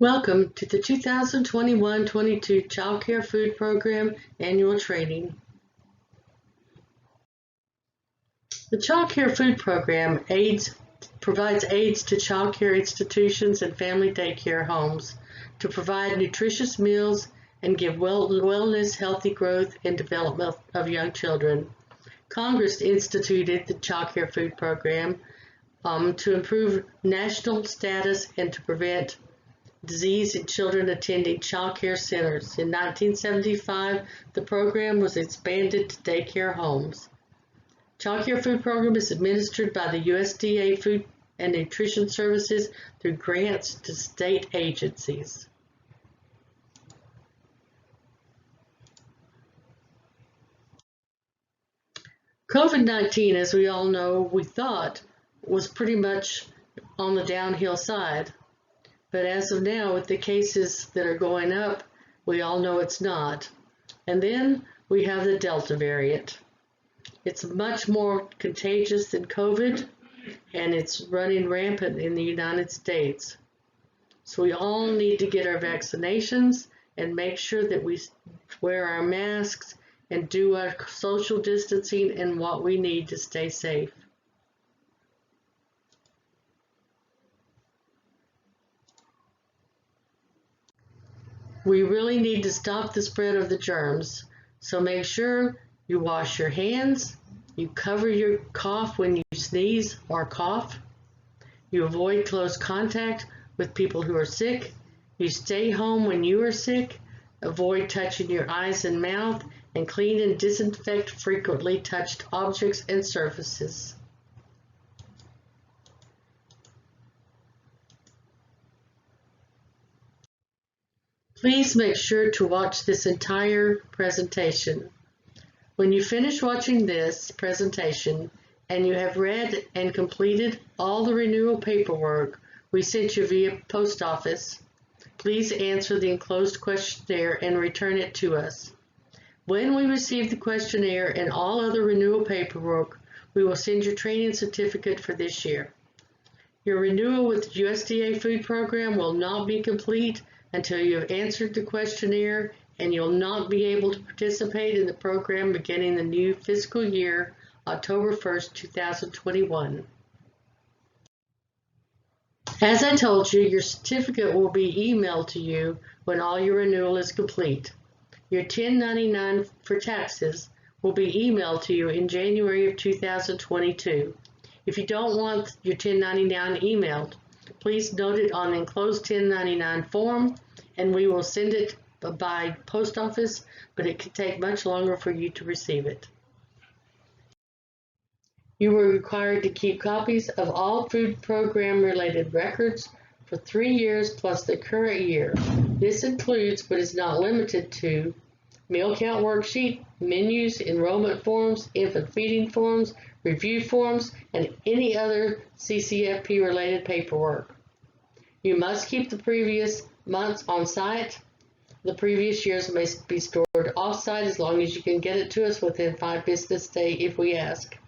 Welcome to the 2021-22 Child Care Food Program Annual Training. The Child Care Food Program provides aids to child care institutions and family daycare homes to provide nutritious meals and give wellness, healthy growth, and development of young children. Congress instituted the Child Care Food Program to improve national status and to prevent disease in children attending child care centers. In 1975, the program was expanded to daycare homes. Child Care Food Program is administered by the USDA Food and Nutrition Services through grants to state agencies. COVID-19, as we all know, we thought was pretty much on the downhill side. But as of now, with the cases that are going up, we all know it's not. And then we have the Delta variant. It's much more contagious than COVID, and it's running rampant in the United States. So we all need to get our vaccinations and make sure that we wear our masks and do our social distancing and what we need to stay safe. We really need to stop the spread of the germs, so make sure you wash your hands, you cover your cough when you sneeze or cough, you avoid close contact with people who are sick, you stay home when you are sick, avoid touching your eyes and mouth, and clean and disinfect frequently touched objects and surfaces. Please make sure to watch this entire presentation. When you finish watching this presentation and you have read and completed all the renewal paperwork we sent you via post office, please answer the enclosed questionnaire and return it to us. When we receive the questionnaire and all other renewal paperwork, we will send your training certificate for this year. Your renewal with the USDA Food Program will not be complete until you have answered the questionnaire, and you'll not be able to participate in the program beginning the new fiscal year, October 1st, 2021. As I told you, your certificate will be emailed to you when all your renewal is complete. Your 1099 for taxes will be emailed to you in January of 2022. If you don't want your 1099 emailed, please note it on the enclosed 1099 form, and we will send it by post office, but it could take much longer for you to receive it. You are required to keep copies of all food program related records for 3 years plus the current year. This includes, but is not limited to, meal count worksheet, menus, enrollment forms, infant feeding forms, review forms, and any other CCFP related paperwork. You must keep the previous months on site. The previous years may be stored off-site as long as you can get it to us within 5 business days if we ask.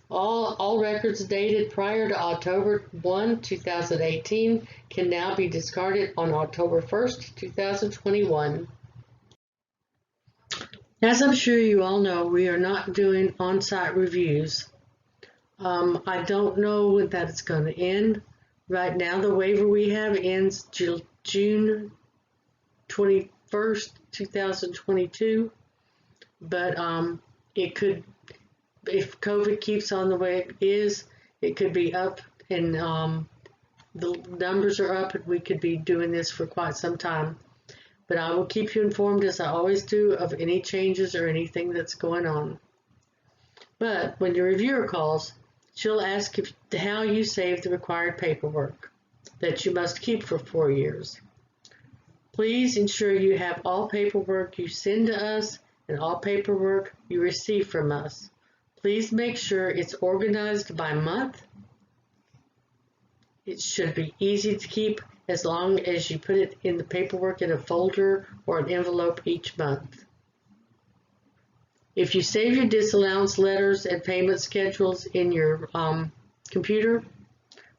All records dated prior to October 1, 2018 can now be discarded on October 1st, 2021. As I'm sure you all know, we are not doing on-site reviews. I don't know when that is going to end. Right now, the waiver we have ends June 21st, 2022, but it could, if COVID keeps on the way it is, it could be up, and the numbers are up, and we could be doing this for quite some time. But I will keep you informed, as I always do, of any changes or anything that's going on. But when your reviewer calls, she'll ask how you saved the required paperwork that you must keep for 4 years. Please ensure you have all paperwork you send to us and all paperwork you receive from us. Please make sure it's organized by month. It should be easy to keep as long as you put it in the paperwork in a folder or an envelope each month. If you save your disallowance letters and payment schedules in your computer,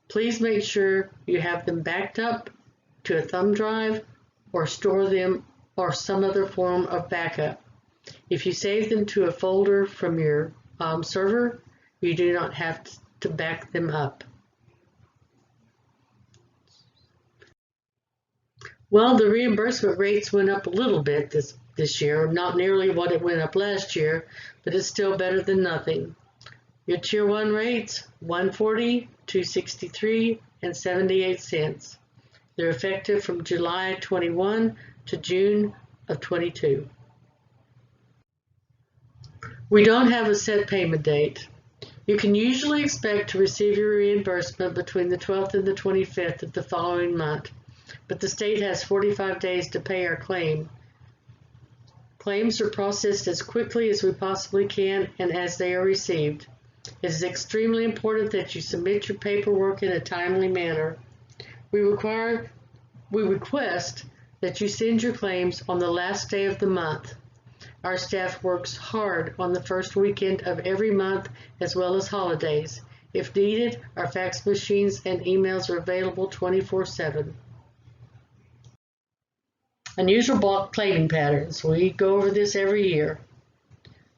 please make sure you have them backed up to a thumb drive or store them or some other form of backup. If you save them to a folder from your server, you do not have to back them up. Well, the reimbursement rates went up a little bit this year, not nearly what it went up last year, but it's still better than nothing. Your Tier 1 rates, $140, $263, and 78 cents. They're effective from July 21 to June of 22. We don't have a set payment date. You can usually expect to receive your reimbursement between the 12th and the 25th of the following month, but the state has 45 days to pay our claim. Claims are processed as quickly as we possibly can and as they are received. It is extremely important that you submit your paperwork in a timely manner. We request that you send your claims on the last day of the month. Our staff works hard on the first weekend of every month as well as holidays. If needed, our fax machines and emails are available 24/7. Unusual block claiming patterns. We go over this every year.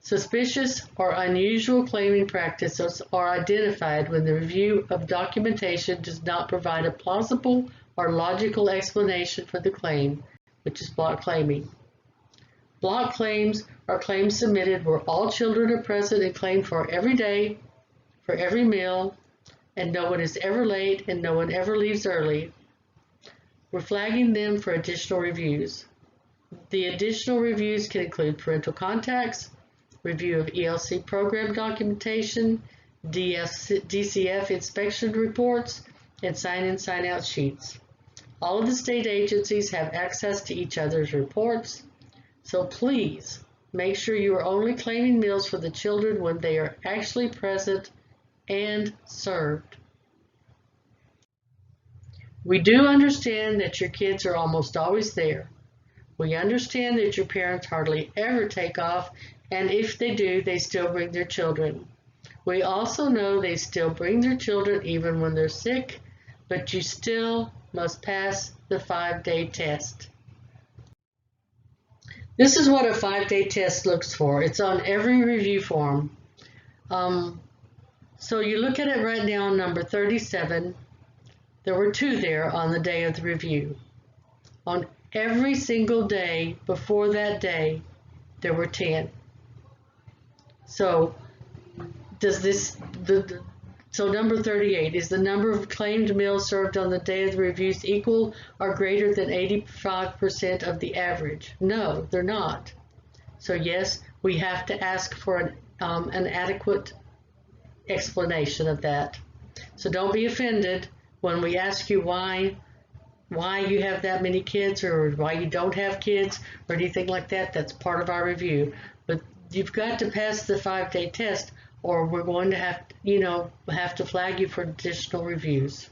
Suspicious or unusual claiming practices are identified when the review of documentation does not provide a plausible or logical explanation for the claim, which is block claiming. Block claims are claims submitted where all children are present and claimed for every day, for every meal, and no one is ever late and no one ever leaves early. We're flagging them for additional reviews. The additional reviews can include parental contacts, review of ELC program documentation, DCF inspection reports, and sign-in sign-out sheets. All of the state agencies have access to each other's reports, so please make sure you are only claiming meals for the children when they are actually present and served. We do understand that your kids are almost always there. We understand that your parents hardly ever take off, and if they do, they still bring their children. We also know they still bring their children even when they're sick, but you still must pass the 5-day test. This is what a 5-day test looks for. It's on every review form. So you look at it right now on number 37. There were 2 there on the day of the review. On every single day before that day, there were 10. So so number 38, is the number of claimed meals served on the day of the reviews equal or greater than 85% of the average? No, they're not. So yes, we have to ask for an adequate explanation of that. So don't be offended when we ask you why you have that many kids or why you don't have kids or anything like that. That's part of our review. But you've got to pass the 5-day test or we're going to have to flag you for additional reviews.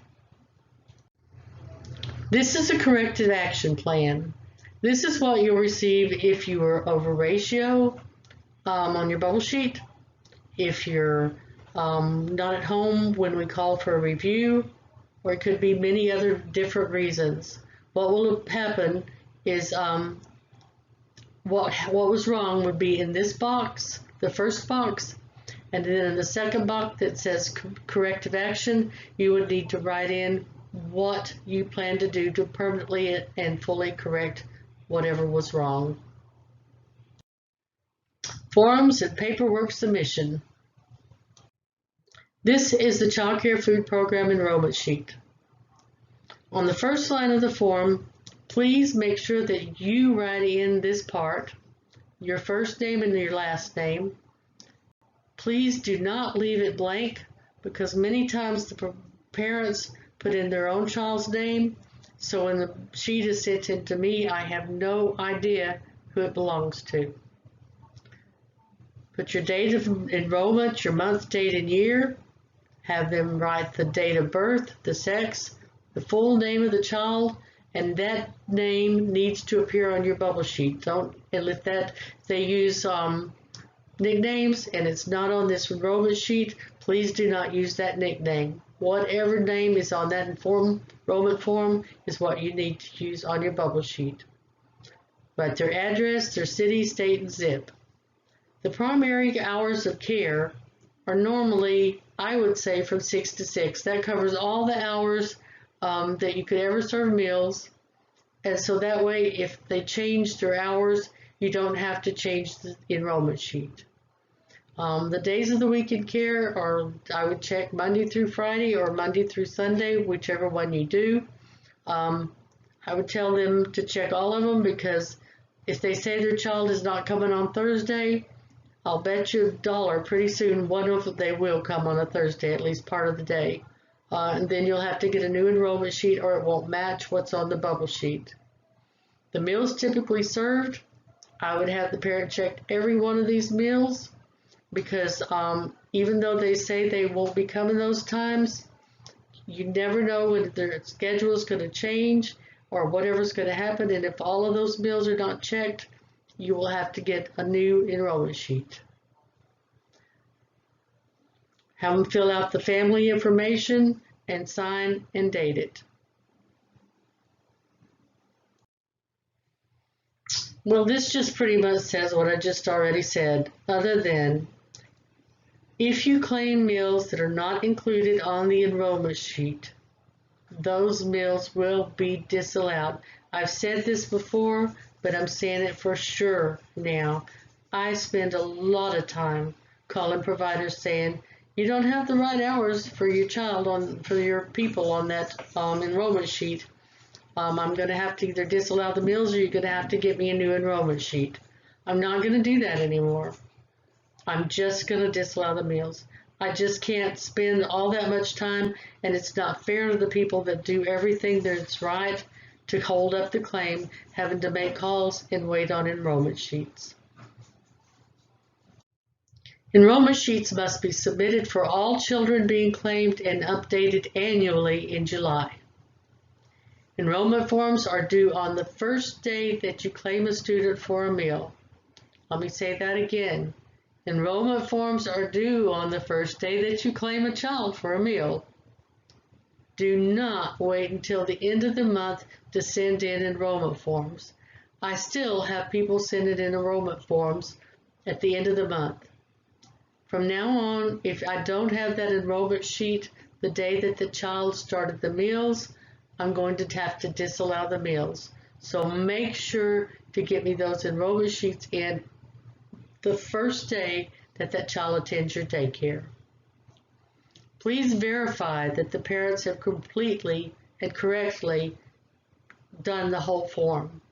This is a corrective action plan. This is what you'll receive if you are over ratio on your bubble sheet, if you're not at home when we call for a review, or it could be many other different reasons. What will happen is what was wrong would be in this box, the first box, and then in the second box that says corrective action, you would need to write in what you plan to do to permanently and fully correct whatever was wrong. Forms and paperwork submission. This is the Child Care Food Program enrollment sheet. On the first line of the form, please make sure that you write in this part, your first name and your last name. Please do not leave it blank because many times the parents put in their own child's name. So when the sheet is sent in to me, I have no idea who it belongs to. Put your date of enrollment, your month, date, and year. Have them write the date of birth, the sex, the full name of the child, and that name needs to appear on your bubble sheet. If they use nicknames and it's not on this enrollment sheet, please do not use that nickname. Whatever name is on that enrollment form is what you need to use on your bubble sheet. Write their address, their city, state, and zip. The primary hours of care are normally, I would say, from 6 to 6. That covers all the hours that you could ever serve meals. And so that way, if they change their hours, you don't have to change the enrollment sheet. The days of the week in care are, I would check Monday through Friday or Monday through Sunday, whichever one you do. I would tell them to check all of them, because if they say their child is not coming on Thursday, I'll bet you $1 pretty soon one of them, they will come on a Thursday, at least part of the day. And then you'll have to get a new enrollment sheet, or it won't match what's on the bubble sheet. The meals typically served, I would have the parent check every one of these meals, because even though they say they won't be coming those times, you never know when their schedule is going to change or whatever's going to happen. And if all of those meals are not checked, you will have to get a new enrollment sheet. Have them fill out the family information and sign and date it. Well, this just pretty much says what I just already said, other than if you claim meals that are not included on the enrollment sheet, those meals will be disallowed. I've said this before, but I'm saying it for sure now. I spend a lot of time calling providers saying, you don't have the right hours for your child, for your people on that enrollment sheet. I'm going to have to either disallow the meals, or you're going to have to get me a new enrollment sheet. I'm not going to do that anymore. I'm just going to disallow the meals. I just can't spend all that much time, and it's not fair to the people that do everything that's right to hold up the claim, having to make calls and wait on enrollment sheets. Enrollment sheets must be submitted for all children being claimed and updated annually in July. Enrollment forms are due on the first day that you claim a student for a meal. Let me say that again. Enrollment forms are due on the first day that you claim a child for a meal. Do not wait until the end of the month to send in enrollment forms. I still have people sending in enrollment forms at the end of the month. From now on, if I don't have that enrollment sheet the day that the child started the meals, I'm going to have to disallow the meals. So make sure to get me those enrollment sheets in the first day that that child attends your daycare. Please verify that the parents have completely and correctly done the whole form.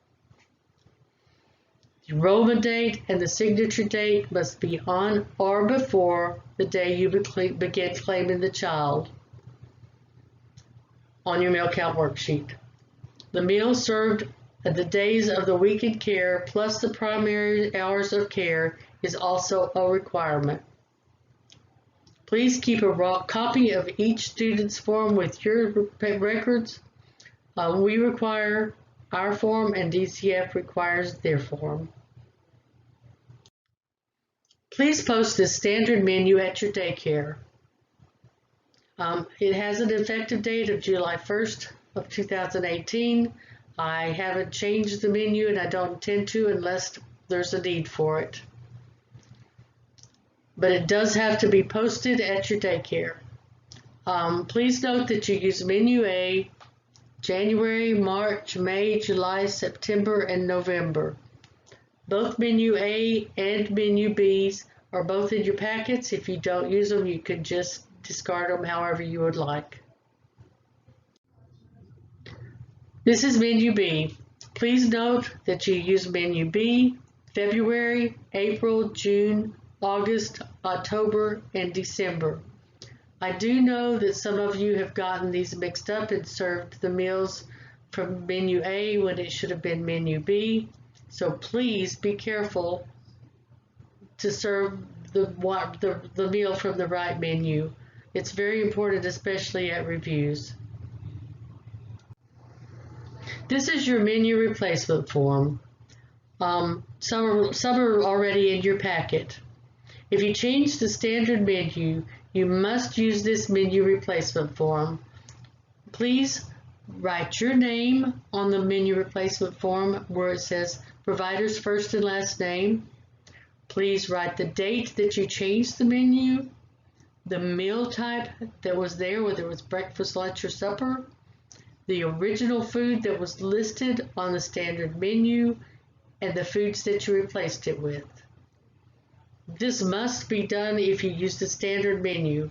The enrollment date and the signature date must be on or before the day you begin claiming the child on your meal count worksheet. The meals served at the days of the week in care plus the primary hours of care is also a requirement. Please keep a copy of each student's form with your records. We require our form, and DCF requires their form. Please post this standard menu at your daycare. It has an effective date of July 1st of 2018. I haven't changed the menu, and I don't intend to unless there's a need for it. But it does have to be posted at your daycare. Please note that you use menu A January, March, May, July, September, and November. Both menu A and menu B's are both in your packets. If you don't use them, you can just discard them however you would like. This is menu B. Please note that you use menu B February, April, June, August, October, and December. I do know that some of you have gotten these mixed up and served the meals from menu A when it should have been menu B. So please be careful to serve the meal from the right menu. It's very important, especially at reviews. This is your menu replacement form. Some are already in your packet. If you change the standard menu, You must use this menu replacement form. Please write your name on the menu replacement form where it says provider's first and last name. Please write the date that you changed the menu, the meal type that was there, whether it was breakfast, lunch, or supper, the original food that was listed on the standard menu, and the foods that you replaced it with. This must be done if you use the standard menu.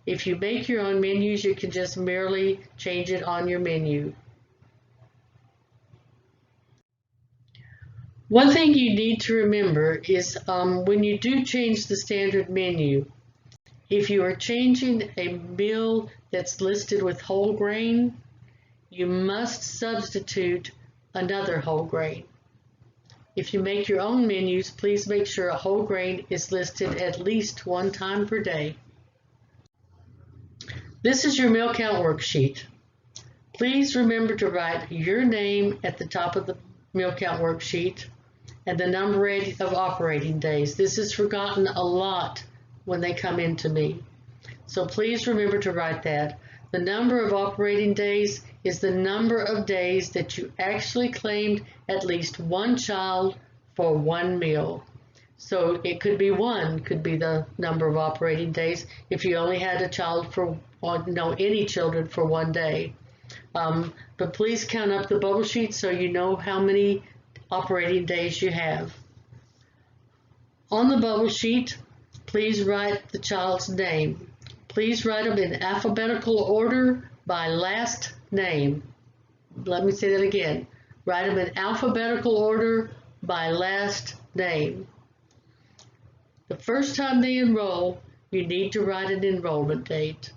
If you make your own menus, you can just merely change it on your menu. One thing you need to remember is when you do change the standard menu, if you are changing a meal that's listed with whole grain, you must substitute another whole grain. If you make your own menus, please make sure a whole grain is listed at least one time per day. This is your meal count worksheet. Please remember to write your name at the top of the meal count worksheet and the number of operating days. This is forgotten a lot when they come into me. So please remember to write that. The number of operating days is the number of days that you actually claimed at least one child for one meal. So it could be one, could be the number of operating days if you only had a child for, or no, any children for one day. But please count up the bubble sheet so you know how many operating days you have. On the bubble sheet, please write the child's name. Please write them in alphabetical order by last name. Let me say that again. Write them in alphabetical order by last name. The first time they enroll, you need to write an enrollment date.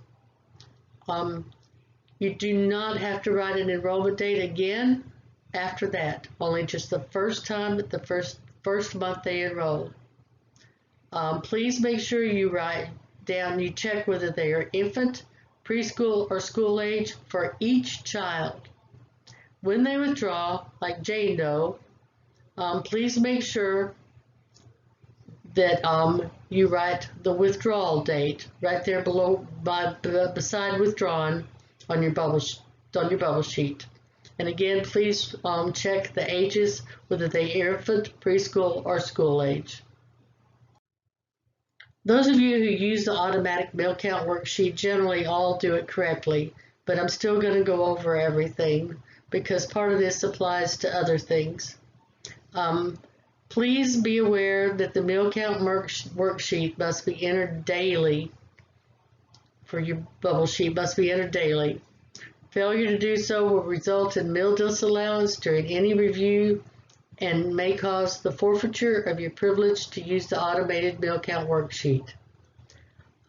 You do not have to write an enrollment date again after that, only just the first time, the first month they enroll. Please make sure you write down, you check whether they are infant, preschool, or school age for each child. When they withdraw, like Jane Doe, please make sure that you write the withdrawal date right there below, beside withdrawn on your bubble sheet. And again, please check the ages, whether they are infant, preschool, or school age. Those of you who use the automatic meal count worksheet generally all do it correctly, but I'm still going to go over everything because part of this applies to other things. Please be aware that the meal count worksheet must be entered daily. For your bubble sheet must be entered daily. Failure to do so will result in meal disallowance during any review and may cause the forfeiture of your privilege to use the automated meal count worksheet.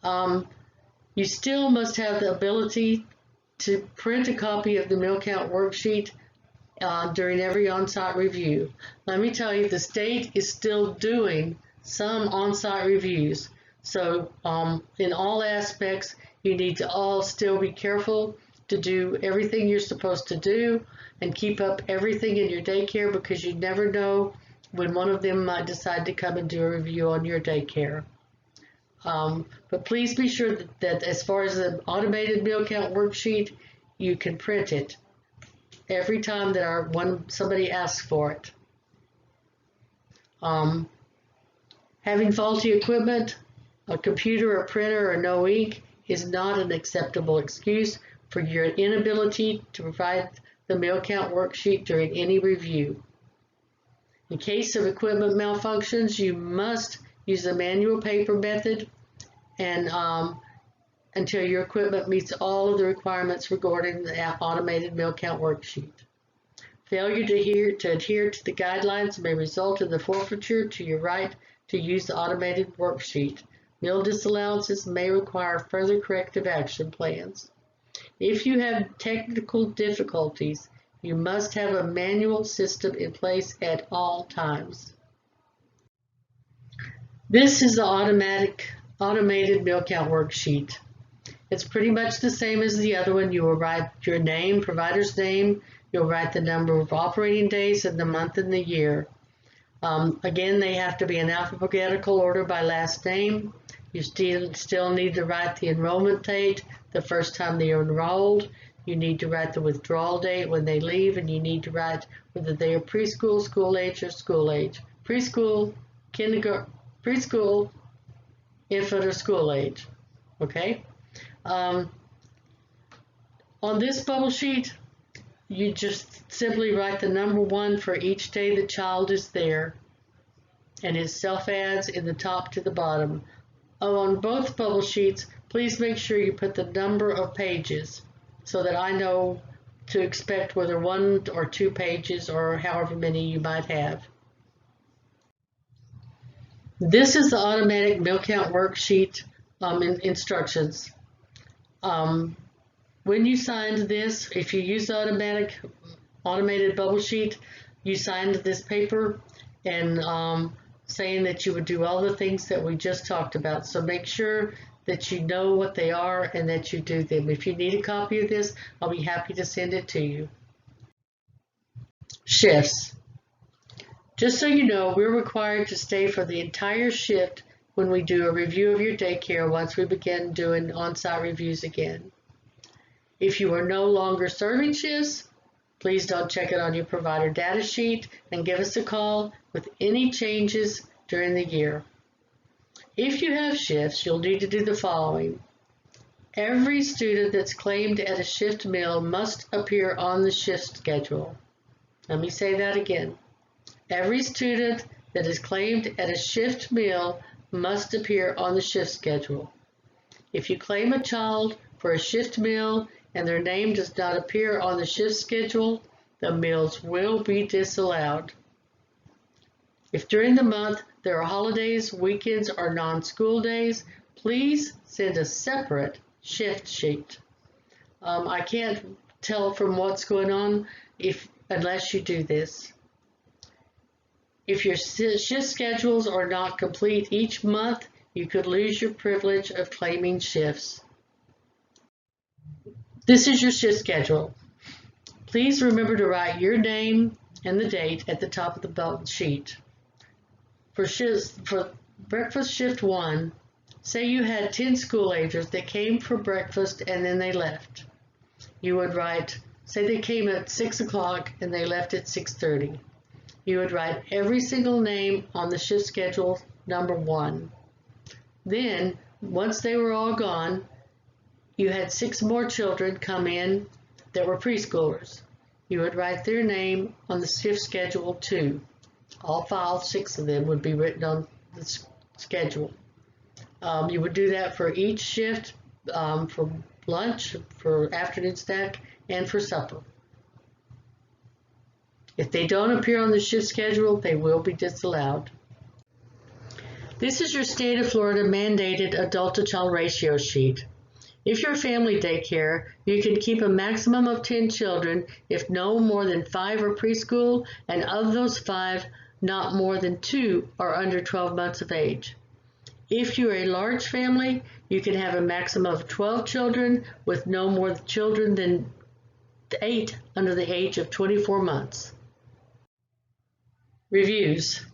You still must have the ability to print a copy of the meal count worksheet during every on-site review. Let me tell you, the state is still doing some on-site reviews. So in all aspects, you need to all still be careful to do everything you're supposed to do and keep up everything in your daycare, because you never know when one of them might decide to come and do a review on your daycare. But please be sure that as far as the automated meal count worksheet, you can print it every time that somebody asks for it. Having faulty equipment, a computer or printer or no ink is not an acceptable excuse for your inability to provide the meal count worksheet during any review. In case of equipment malfunctions, you must use the manual paper method and until your equipment meets all of the requirements regarding the automated meal count worksheet. Failure to adhere to the guidelines may result in the forfeiture to your right to use the automated worksheet. Meal disallowances may require further corrective action plans. If you have technical difficulties, you must have a manual system in place at all times. This is the automated meal count worksheet. It's pretty much the same as the other one. You will write your name, provider's name, you'll write the number of operating days and the month and the year. Again, they have to be in alphabetical order by last name. You still need to write the enrollment date, the first time they are enrolled. You need to write the withdrawal date when they leave, and you need to write whether they are preschool, school age, or school age. Preschool, kindergarten, preschool, infant, or school age. Okay? On this bubble sheet, you just simply write the number 1 for each day the child is there, and it self-adds in the top to the bottom. On both bubble sheets, please make sure you put the number of pages so that I know to expect whether 1 or 2 pages or however many you might have. This is the automatic meal count worksheet instructions. When you signed this, if you use the automated bubble sheet, you signed this paper and saying that you would do all the things that we just talked about. So make sure that you know what they are and that you do them. If you need a copy of this, I'll be happy to send it to you. Shifts. Just so you know, we're required to stay for the entire shift when we do a review of your daycare once we begin doing on-site reviews again. If you are no longer serving shifts, please don't check it on your provider data sheet and give us a call with any changes during the year. If you have shifts, you'll need to do the following. Every student that's claimed at a shift meal must appear on the shift schedule. Let me say that again. Every student that is claimed at a shift meal must appear on the shift schedule. If you claim a child for a shift meal and their name does not appear on the shift schedule, the meals will be disallowed. If during the month there are holidays, weekends, or non-school days, please send a separate shift sheet. I can't tell from what's going on unless you do this. If your shift schedules are not complete each month, you could lose your privilege of claiming shifts. This is your shift schedule. Please remember to write your name and the date at the top of the belt sheet. For breakfast shift 1, say you had 10 school agers that came for breakfast and then they left. You would write, say they came at 6 o'clock and they left at 6:30. You would write every single name on the shift schedule number 1. Then, once they were all gone, you had 6 more children come in that were preschoolers. You would write their name on the shift schedule 2. All 6 of them would be written on the schedule. You would do that for each shift, for lunch, for afternoon snack, and for supper. If they don't appear on the shift schedule, they will be disallowed. This is your state of Florida mandated adult-to-child ratio sheet. If you're family daycare, you can keep a maximum of 10 children if no more than 5 are preschool, and of those 5, not more than 2 are under 12 months of age. If you're a large family, you can have a maximum of 12 children with no more children than 8 under the age of 24 months. Reviews.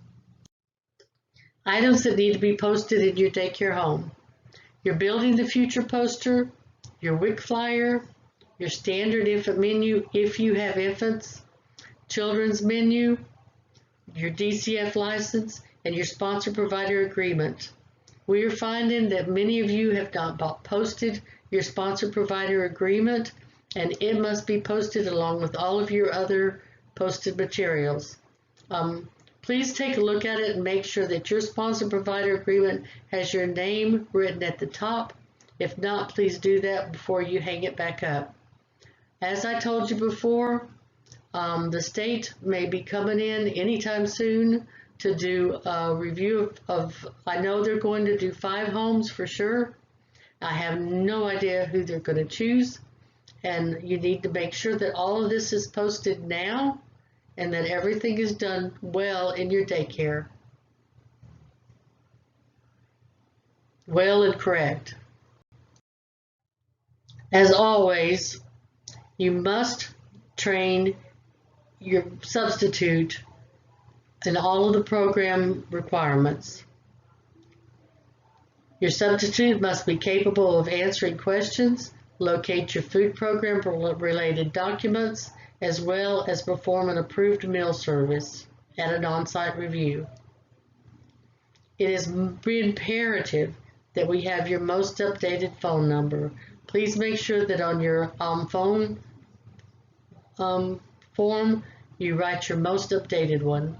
Items that need to be posted in your daycare home. Your Building the Future poster, your WIC flyer, your standard infant menu if you have infants, children's menu, your DCF license, and your sponsor provider agreement. We are finding that many of you have not posted your sponsor provider agreement, and it must be posted along with all of your other posted materials. Please take a look at it and make sure that your sponsor provider agreement has your name written at the top. If not, please do that before you hang it back up. As I told you before, the state may be coming in anytime soon to do a review of, I know they're going to do 5 homes for sure. I have no idea who they're going to choose, and you need to make sure that all of this is posted now and that everything is done well in your daycare. Well and correct. As always, you must train your substitute in all of the program requirements. Your substitute must be capable of answering questions, locate your food program related documents, as well as perform an approved meal service at an on-site review. It is imperative that we have your most updated phone number. Please make sure that on your phone form you write your most updated one.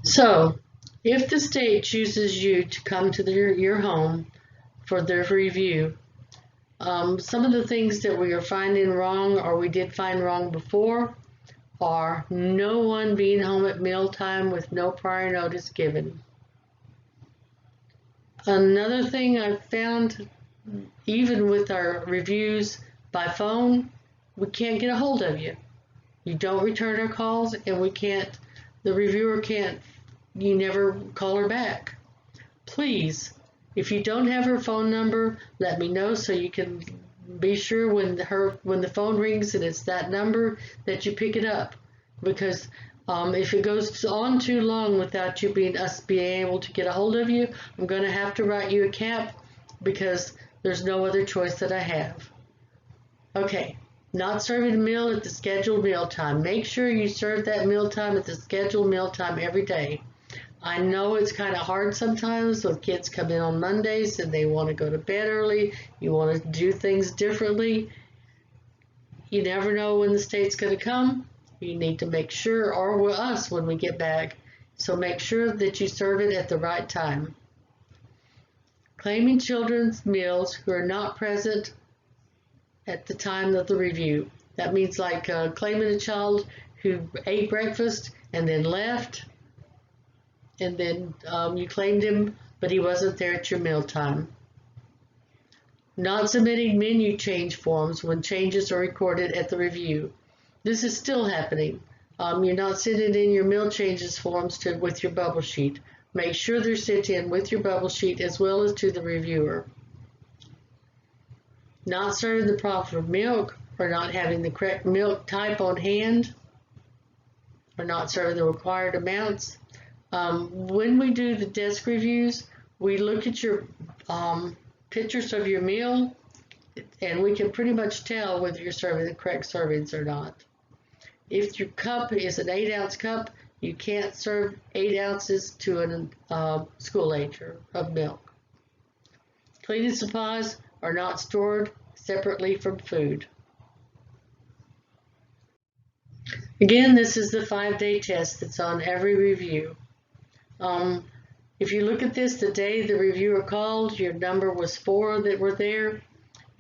So, if the state chooses you to come to your home for their review, some of the things that we are finding wrong or we did find wrong before are no one being home at mealtime with no prior notice given. Another thing I've found, even with our reviews by phone, we can't get a hold of you. You don't return our calls, and the reviewer can't, you never call her back. Please, if you don't have her phone number, let me know so you can be sure when the phone rings and it's that number that you pick it up. Because if it goes on too long without us being able to get a hold of you, I'm going to have to write you a cap because there's no other choice that I have. Okay, not serving a meal at the scheduled meal time. Make sure you serve that meal time at the scheduled meal time every day. I know it's kind of hard sometimes when kids come in on Mondays and they want to go to bed early. You want to do things differently. You never know when the state's going to come. You need to make sure, or with us when we get back, so make sure that you serve it at the right time. Claiming children's meals who are not present at the time of the review. That means like claiming a child who ate breakfast and then left, and then you claimed him, but he wasn't there at your mealtime. Not submitting menu change forms when changes are recorded at the review. This is still happening. You're not sending in your meal changes forms with your bubble sheet. Make sure they're sent in with your bubble sheet as well as to the reviewer. Not serving the proper milk or not having the correct milk type on hand or not serving the required amounts. When we do the desk reviews, we look at your pictures of your meal and we can pretty much tell whether you're serving the correct servings or not. If your cup is an 8-ounce cup, you can't serve 8 ounces to a school ager of milk. Cleaning supplies are not stored separately from food. Again, this is the 5-day test that's on every review. If you look at this, the day the reviewer called, your number was 4 that were there.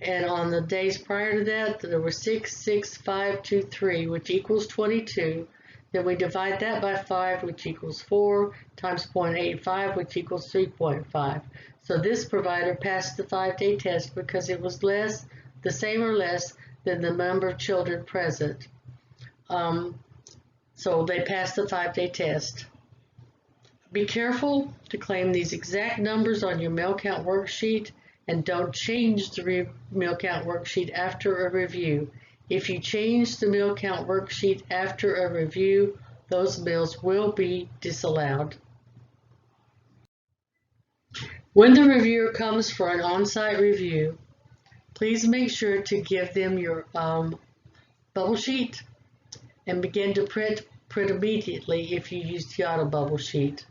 And on the days prior to that, there were 6, 6, 5, 2, 3, which equals 22. Then we divide that by 5, which equals 4, times 0.85, which equals 3.5. So this provider passed the 5-day test because it was the same or less than the number of children present. So they passed the 5-day test. Be careful to claim these exact numbers on your meal count worksheet, and don't change the meal count worksheet after a review. If you change the meal count worksheet after a review, those meals will be disallowed. When the reviewer comes for an on-site review, please make sure to give them your bubble sheet and begin to print immediately if you use the auto bubble sheet.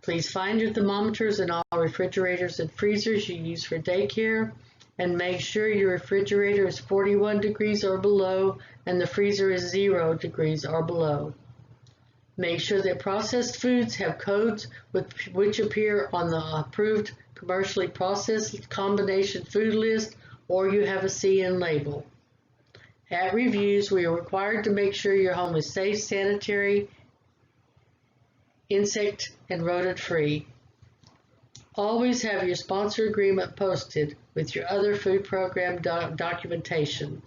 Please find your thermometers in all refrigerators and freezers you use for daycare, and make sure your refrigerator is 41 degrees or below and the freezer is 0 degrees or below. Make sure that processed foods have codes which appear on the approved commercially processed combination food list, or you have a CN label. At reviews, we are required to make sure your home is safe, sanitary, insect and rodent free. Always have your sponsor agreement posted with your other food program documentation.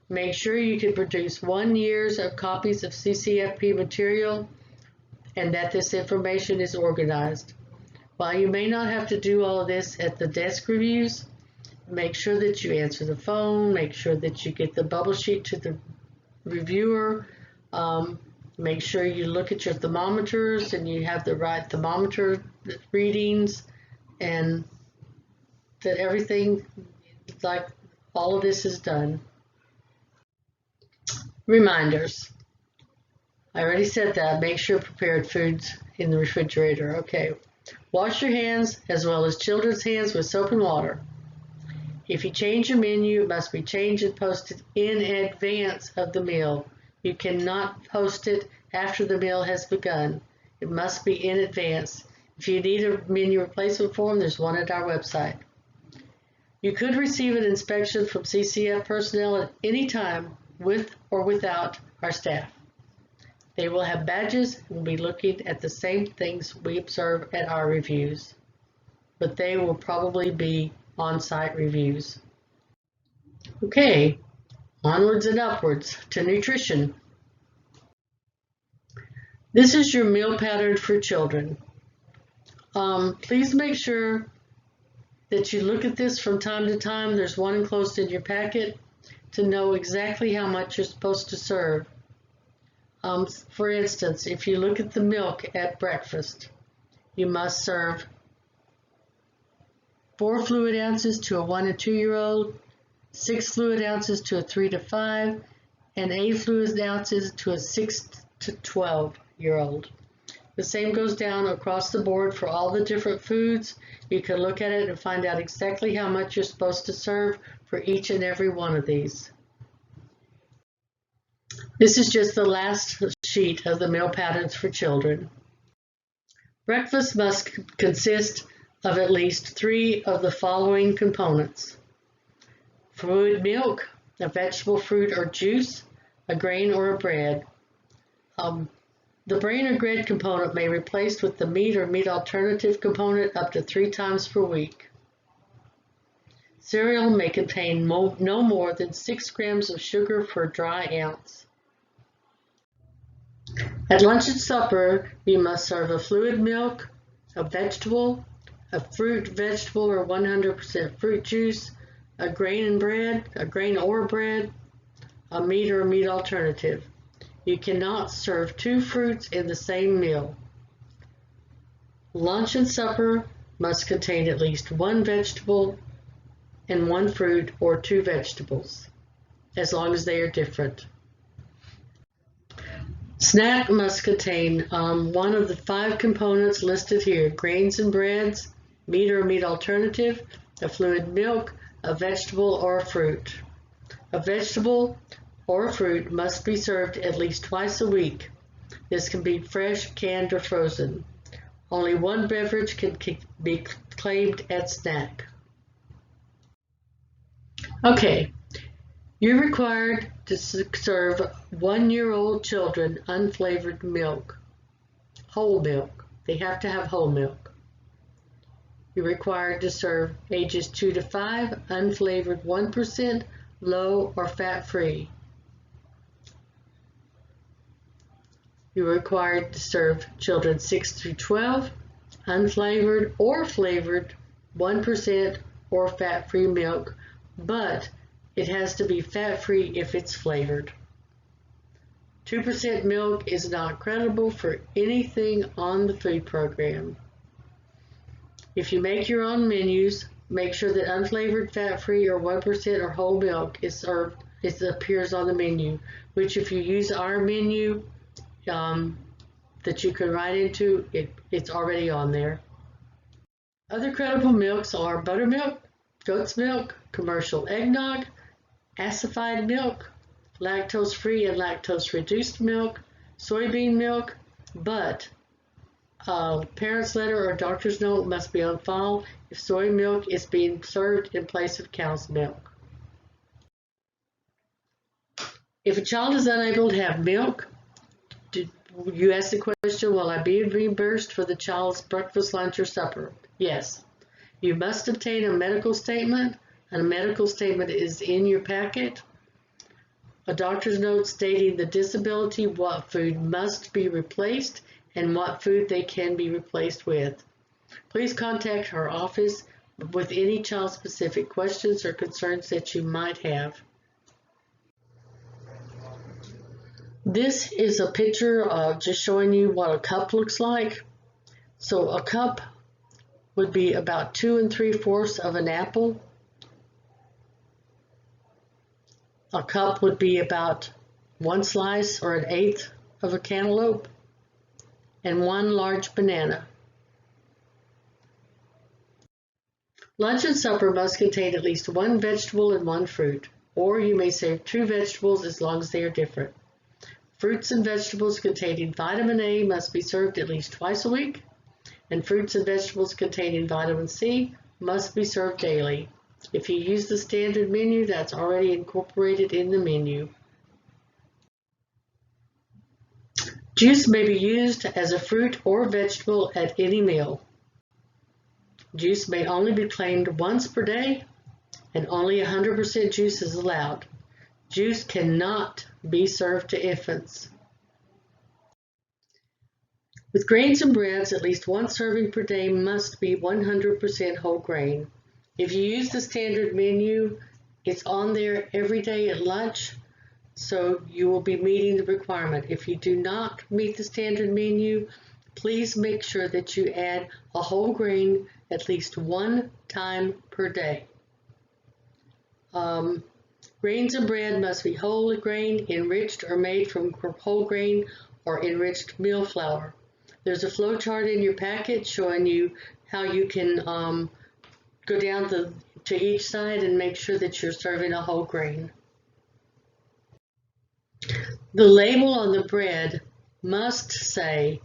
Make sure you can produce 1 year of copies of CCFP material and that this information is organized. While you may not have to do all of this at the desk reviews, make sure that you answer the phone, make sure that you get the bubble sheet to the reviewer, Make sure you look at your thermometers and you have the right thermometer readings, and that everything, like all of this is done. Reminders. I already said that. Make sure prepared foods in the refrigerator. Okay. Wash your hands as well as children's hands with soap and water. If you change your menu, it must be changed and posted in advance of the meal. You cannot post it after the meal has begun. It must be in advance. If you need a menu replacement form, there's one at our website. You could receive an inspection from CCF personnel at any time, with or without our staff. They will have badges and will be looking at the same things we observe at our reviews, but they will probably be on-site reviews. Okay, onwards and upwards to nutrition. This is your meal pattern for children. Please make sure that you look at this from time to time. There's one enclosed in your packet to know exactly how much you're supposed to serve. For instance, if you look at the milk at breakfast, you must serve 4 fluid ounces to a 1 and 2 year old, 6 fluid ounces to a 3 to 5, and 8 fluid ounces to a 6 to 12 year old. The same goes down across the board for all the different foods. You can look at it and find out exactly how much you're supposed to serve for each and every one of these. This is just the last sheet of the meal patterns for children. Breakfast must consist of at least 3 of the following components: fluid milk, a vegetable, fruit, or juice, a grain, or a bread. The grain or bread component may be replaced with the meat or meat alternative component up to 3 times per week. Cereal may contain no more than 6 grams of sugar per dry ounce. At lunch and supper, you must serve a fluid milk, a vegetable, a fruit, vegetable, or 100% fruit juice, a grain and bread, a grain or bread, a meat or meat alternative. You cannot serve 2 fruits in the same meal. Lunch and supper must contain at least 1 vegetable and 1 fruit or 2 vegetables, as long as they are different. Snack must contain one of the 5 components listed here: grains and breads, meat or meat alternative, a fluid milk, a vegetable, or a fruit. A vegetable or a fruit must be served at least twice a week. This can be fresh, canned, or frozen. Only 1 beverage can be claimed at snack. Okay, you're required to serve 1-year-old children unflavored milk, whole milk. They have to have whole milk. You're required to serve ages 2 to 5 unflavored 1%, low or fat-free. You're required to serve children 6 through 12 unflavored or flavored 1% or fat-free milk, but it has to be fat-free if it's flavored. 2% milk is not credible for anything on the food program. If you make your own menus, make sure that unflavored, fat-free, or 1% or whole milk is served. It appears on the menu, which if you use our menu that you can write into, it's already on there. Other credible milks are buttermilk, goat's milk, commercial eggnog, acidified milk, lactose-free and lactose-reduced milk, soybean milk, but parent's letter or doctor's note must be on file if soy milk is being served in place of cow's milk. If a child is unable to have milk, you ask the question, will I be reimbursed for the child's breakfast, lunch, or supper? Yes. You must obtain a medical statement, and a medical statement is in your packet. A doctor's note stating the disability, what food must be replaced, and what food they can be replaced with. Please contact our office with any child-specific questions or concerns that you might have. This is a picture of just showing you what a cup looks like. So a cup would be about 2 3/4 of an apple. A cup would be about 1 slice or 1/8 of a cantaloupe and 1 large banana. Lunch and supper must contain at least 1 vegetable and 1 fruit, or you may serve 2 vegetables as long as they are different. Fruits and vegetables containing vitamin A must be served at least twice a week, and fruits and vegetables containing vitamin C must be served daily. If you use the standard menu, that's already incorporated in the menu. Juice may be used as a fruit or vegetable at any meal. Juice may only be claimed once per day, and only 100% juice is allowed. Juice cannot be served to infants. With grains and breads, at least 1 serving per day must be 100% whole grain. If you use the standard menu, it's on there every day at lunch, so you will be meeting the requirement. If you do not meet the standard menu, please make sure that you add a whole grain at least 1 time per day. Grains and bread must be whole grain, enriched or made from whole grain or enriched meal flour. There's a flow chart in your packet showing you how you can go down to each side and make sure that you're serving a whole grain. The label on the bread must say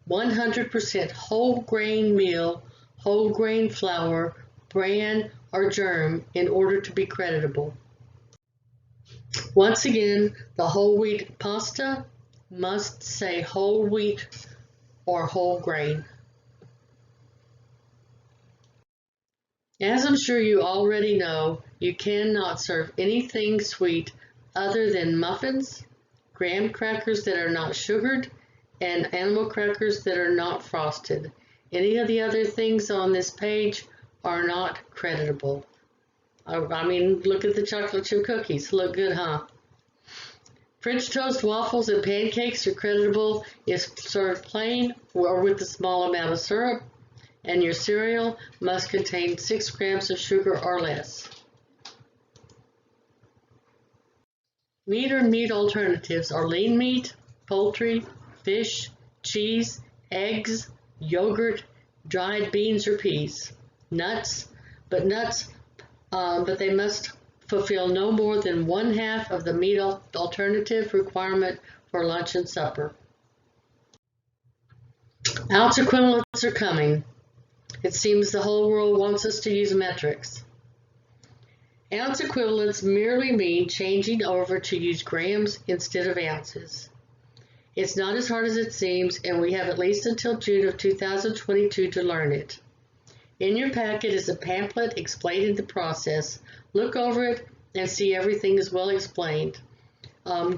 100% whole grain meal, whole grain flour, bran, or germ in order to be creditable. Once again, the whole wheat pasta must say whole wheat or whole grain. As I'm sure you already know, you cannot serve anything sweet other than muffins, graham crackers that are not sugared, and animal crackers that are not frosted. Any of the other things on this page are not creditable. I mean, look at the chocolate chip cookies. Look good, huh? French toast, waffles, and pancakes are creditable if served plain or with a small amount of syrup, and your cereal must contain 6 grams of sugar or less. Meat or meat alternatives are lean meat, poultry, fish, cheese, eggs, yogurt, dried beans or peas, nuts, but they must fulfill no more than 1/2 of the meat alternative requirement for lunch and supper. Ounce equivalents are coming. It seems the whole world wants us to use metrics. Ounce equivalents merely mean changing over to use grams instead of ounces. It's not as hard as it seems, and we have at least until June of 2022 to learn it. In your packet is a pamphlet explaining the process. Look over it and see everything is well explained.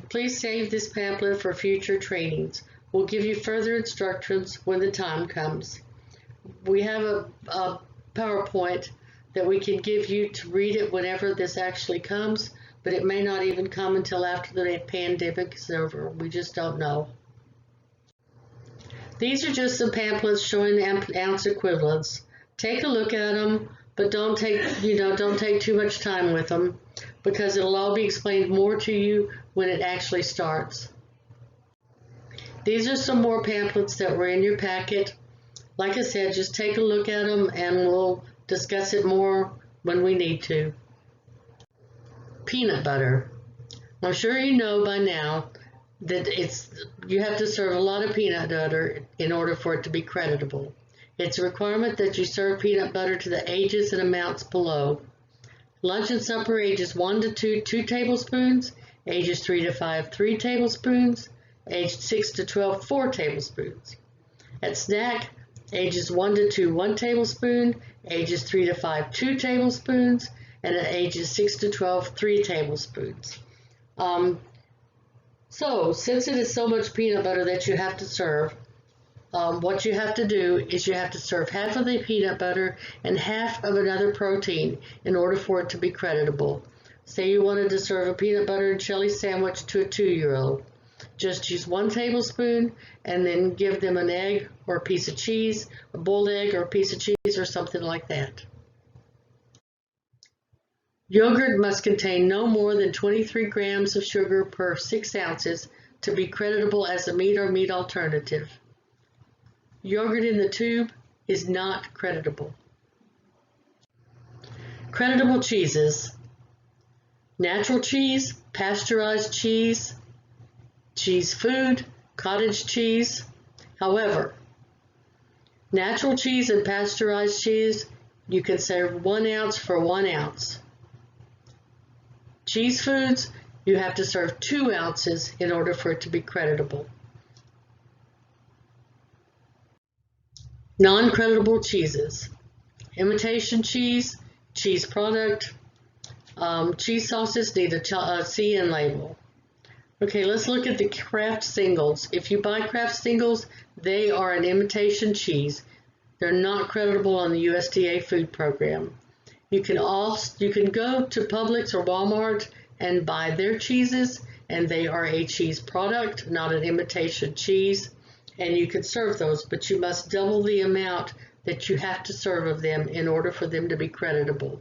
Please save this pamphlet for future trainings. We'll give you further instructions when the time comes. We have a PowerPoint that we can give you to read it whenever this actually comes, but it may not even come until after the pandemic is over. We just don't know. These are just some pamphlets showing ounce equivalents. Take a look at them, but don't take too much time with them, because it'll all be explained more to you when it actually starts. These are some more pamphlets that were in your packet. Like I said, just take a look at them and we'll discuss it more when we need to. Peanut butter. I'm sure you know by now that you have to serve a lot of peanut butter in order for it to be creditable. It's a requirement that you serve peanut butter to the ages and amounts below. Lunch and supper ages 1 to 2, 2 tablespoons, ages 3 to 5, 3 tablespoons, aged 6 to 12, 4 tablespoons. At snack, ages 1 to 2, 1 tablespoon, ages 3 to 5, 2 tablespoons, and at ages 6 to 12, 3 tablespoons. So since it is so much peanut butter that you have to serve, what you have to do is you have to serve half of the peanut butter and half of another protein in order for it to be creditable. Say you wanted to serve a peanut butter and jelly sandwich to a 2-year-old. just use 1 tablespoon and then give them an egg or a piece of cheese, a boiled egg or a piece of cheese or something like that. Yogurt must contain no more than 23 grams of sugar per 6 ounces to be creditable as a meat or meat alternative. Yogurt in the tube is not creditable. Creditable cheeses: natural cheese, pasteurized cheese, cheese food, cottage cheese. However, natural cheese and pasteurized cheese, you can serve 1 ounce for 1 ounce. Cheese foods, you have to serve 2 ounces in order for it to be creditable. Non-creditable cheeses: imitation cheese, cheese product, cheese sauces need a CN label. Okay, let's look at the Kraft singles. If you buy Kraft singles, they are an imitation cheese. They're not creditable on the USDA food program. You can go to Publix or Walmart and buy their cheeses, and they are a cheese product, not an imitation cheese, and you can serve those, but you must double the amount that you have to serve of them in order for them to be creditable.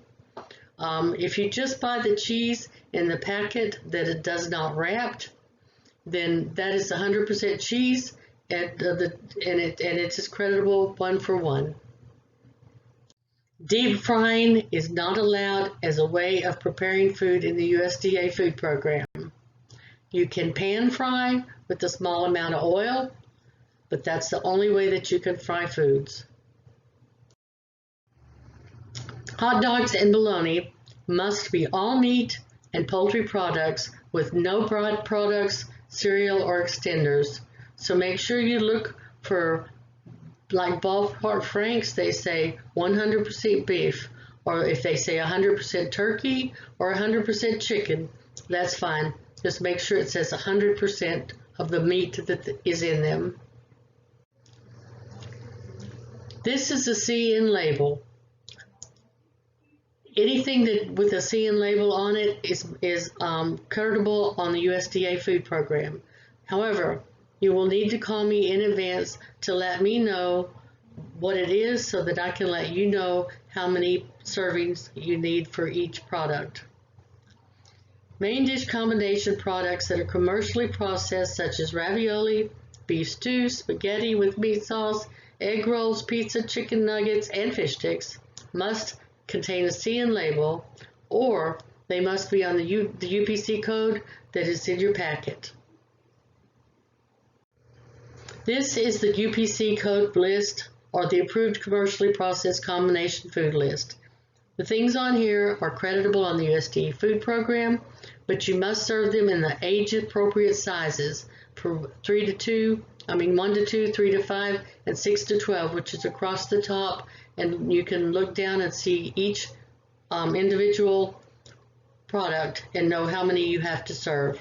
If you just buy the cheese in the packet that it does not wrapped, then that is 100% cheese, and it is creditable 1 for 1. Deep frying is not allowed as a way of preparing food in the USDA food program. You can pan fry with a small amount of oil, but that's the only way that you can fry foods. Hot dogs and bologna must be all meat and poultry products with no bread products, cereal, or extenders. So make sure you look for, like Ballpark Franks, they say 100% beef, or if they say 100% turkey or 100% chicken, that's fine. Just make sure it says 100% of the meat that is in them. This is a CN label. Anything that with a CN label on it is creditable on the USDA food program. However, you will need to call me in advance to let me know what it is so that I can let you know how many servings you need for each product. Main dish combination products that are commercially processed, such as ravioli, beef stew, spaghetti with meat sauce, egg rolls, pizza, chicken nuggets, and fish sticks, must contain a CN label, or they must be on the UPC code that is in your packet. This is the UPC code list, or the approved commercially processed combination food list. The things on here are creditable on the USDA food program, but you must serve them in the age-appropriate sizes for 1 to 2, 3 to 5, and 6 to 12, which is across the top, and you can look down and see each individual product and know how many you have to serve.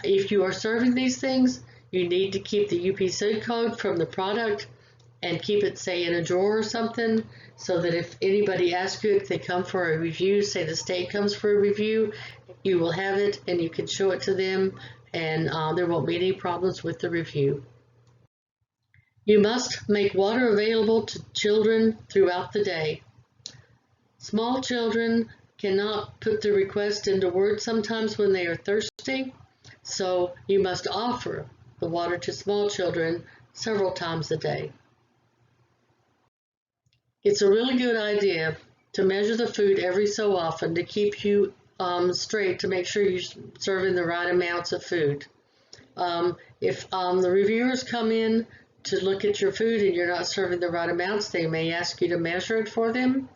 If you are serving these things, you need to keep the UPC code from the product and keep it, say, in a drawer or something, so that if anybody asks you, if they come for a review, say the state comes for a review, you will have it and you can show it to them, and there won't be any problems with the review. You must make water available to children throughout the day. Small children cannot put the request into words sometimes when they are thirsty, so you must offer the water to small children several times a day. It's a really good idea to measure the food every so often to keep you straight, to make sure you're serving the right amounts of food. If the reviewers come in to look at your food and you're not serving the right amounts, they may ask you to measure it for them.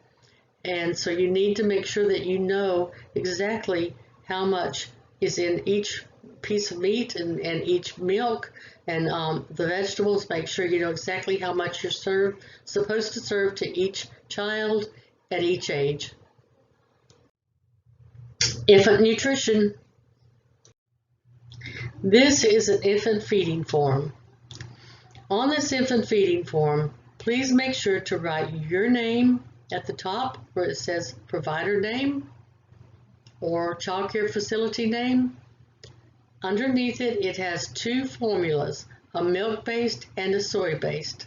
And so you need to make sure that you know exactly how much is in each piece of meat and each milk, and the vegetables. Make sure you know exactly how much you're supposed to serve to each child at each age. Infant nutrition. This is an infant feeding form. On this infant feeding form, please make sure to write your name at the top where it says provider name or child care facility name, Underneath it, it has two formulas, a milk-based and a soy-based.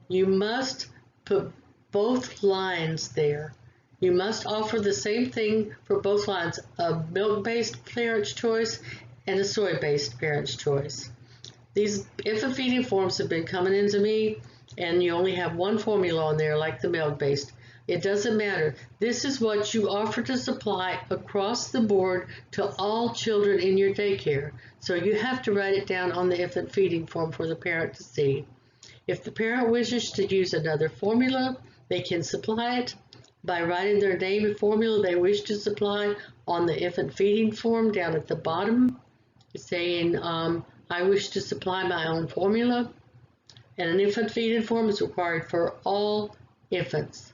You must put both lines there. You must offer the same thing for both lines, a milk-based parent's choice and a soy-based parent's choice. These infant feeding forms have been coming into me, and you only have one formula on there like the milk-based. It doesn't matter. This is what you offer to supply across the board to all children in your daycare. So you have to write it down on the infant feeding form for the parent to see. If the parent wishes to use another formula, they can supply it by writing their name and formula they wish to supply on the infant feeding form down at the bottom, saying, I wish to supply my own formula. And an infant feeding form is required for all infants.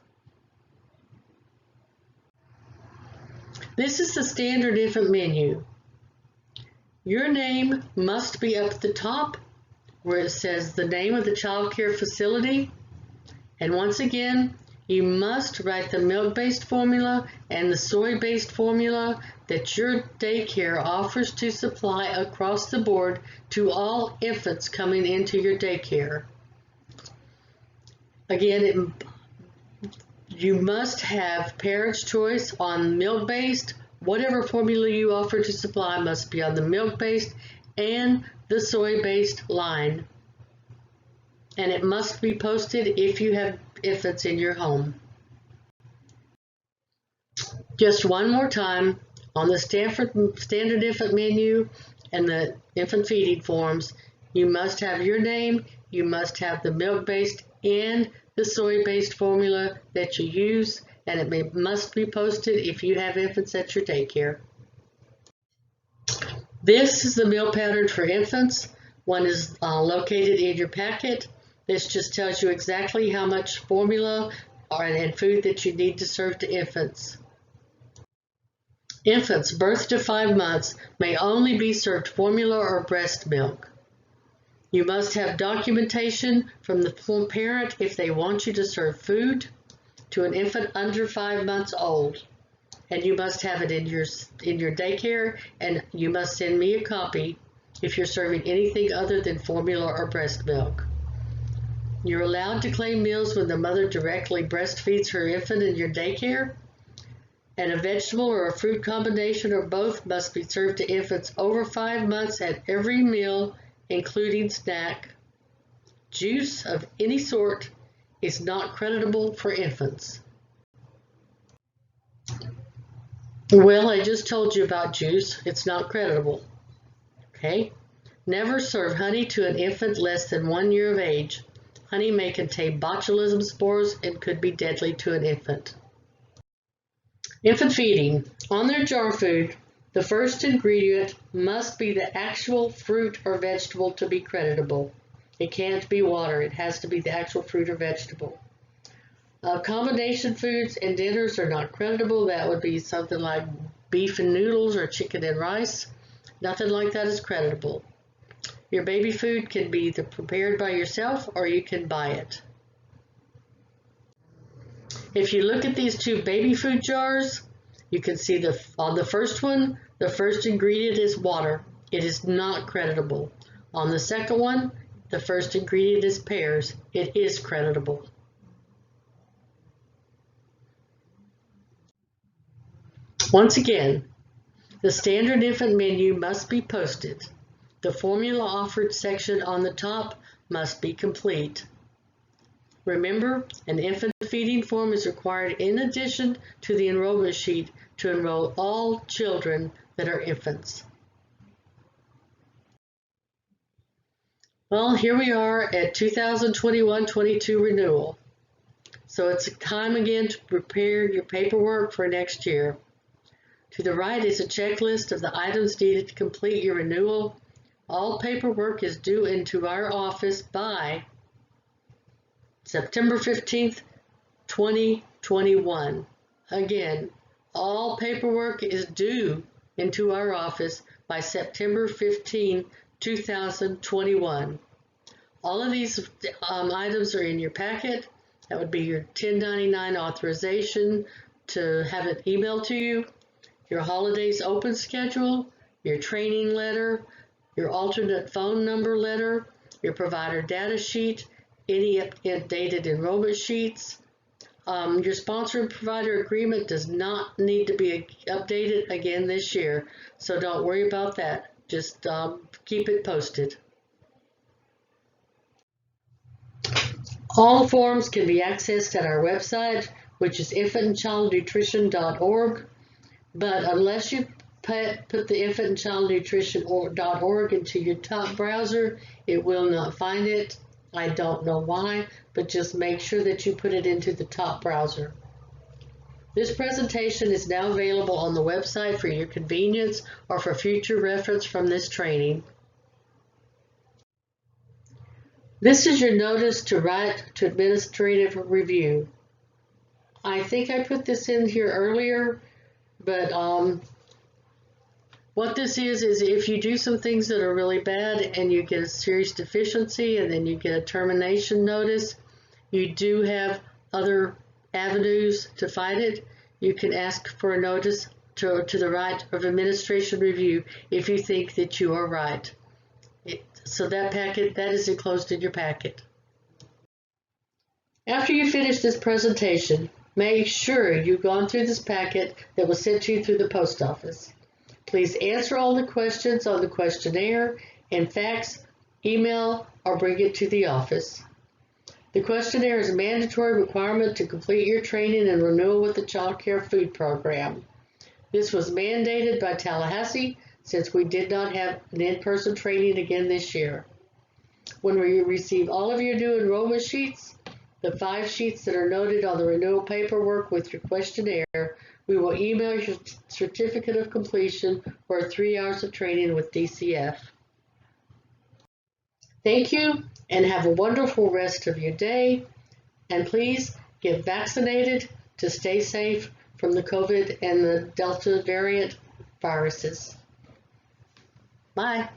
This is the standard infant menu. Your name must be up at the top where it says the name of the child care facility. And once again, you must write the milk-based formula and the soy-based formula that your daycare offers to supply across the board to all infants coming into your daycare. Again, you must have parent's choice on milk-based. Whatever formula you offer to supply must be on the milk-based and the soy-based line. And it must be posted if you have infants in your home. Just one more time, on the standard infant menu and the infant feeding forms, you must have your name, you must have the milk-based and the soy-based formula that you use, and it must be posted if you have infants at your daycare. This is the meal pattern for infants. One is located in your packet. This just tells you exactly how much formula and food that you need to serve to infants. Infants birth to 5 months may only be served formula or breast milk. You must have documentation from the parent if they want you to serve food to an infant under 5 months old. And you must have it in your daycare, and you must send me a copy if you're serving anything other than formula or breast milk. You're allowed to claim meals when the mother directly breastfeeds her infant in your daycare, and a vegetable or a fruit combination or both must be served to infants over 5 months at every meal, including snack. Juice of any sort is not creditable for infants. Well, I just told you about juice. It's not creditable. Okay? Never serve honey to an infant less than 1 year of age. Honey may contain botulism spores and could be deadly to an infant. Infant feeding. On their jar food, the first ingredient must be the actual fruit or vegetable to be creditable. It can't be water. It has to be the actual fruit or vegetable. Combination foods and dinners are not creditable. That would be something like beef and noodles or chicken and rice. Nothing like that is creditable. Your baby food can be either prepared by yourself or you can buy it. If you look at these two baby food jars, you can see on the first one, the first ingredient is water. It is not creditable. On the second one, the first ingredient is pears. It is creditable. Once again, the standard infant menu must be posted. The formula offered section on the top must be complete. Remember, an infant feeding form is required in addition to the enrollment sheet to enroll all children that are infants. Well, here we are at 2021-22 renewal. So it's time again to prepare your paperwork for next year. To the right is a checklist of the items needed to complete your renewal. All paperwork is due into our office by September 15th, 2021. Again, all paperwork is due into our office by September 15, 2021. All of these items are in your packet. That would be your 1099 authorization to have it emailed to you, your holidays open schedule, your training letter, your alternate phone number letter, your provider data sheet, any updated enrollment sheets. Your sponsor and provider agreement does not need to be updated again this year, so don't worry about that. Just keep it posted. All forms can be accessed at our website, which is infantandchildnutrition.org, but unless you put the infantandchildnutrition.org into your top browser, it will not find it. I don't know why, but just make sure that you put it into the top browser. This presentation is now available on the website for your convenience or for future reference from this training. This is your notice to write to administrative review. I think I put this in here earlier, but what this is if you do some things that are really bad and you get a serious deficiency and then you get a termination notice, you do have other avenues to fight it. You can ask for a notice to the right of administration review if you think that you are right. So that packet, that is enclosed in your packet. After you finish this presentation, make sure you've gone through this packet that was sent to you through the post office. Please answer all the questions on the questionnaire and fax, email, or bring it to the office. The questionnaire is a mandatory requirement to complete your training and renewal with the Child Care Food Program. This was mandated by Tallahassee since we did not have an in-person training again this year. When we receive all of your new enrollment sheets, the 5 sheets that are noted on the renewal paperwork with your questionnaire, we will email your certificate of completion for 3 hours of training with DCF. Thank you and have a wonderful rest of your day. And please get vaccinated to stay safe from the COVID and the Delta variant viruses. Bye.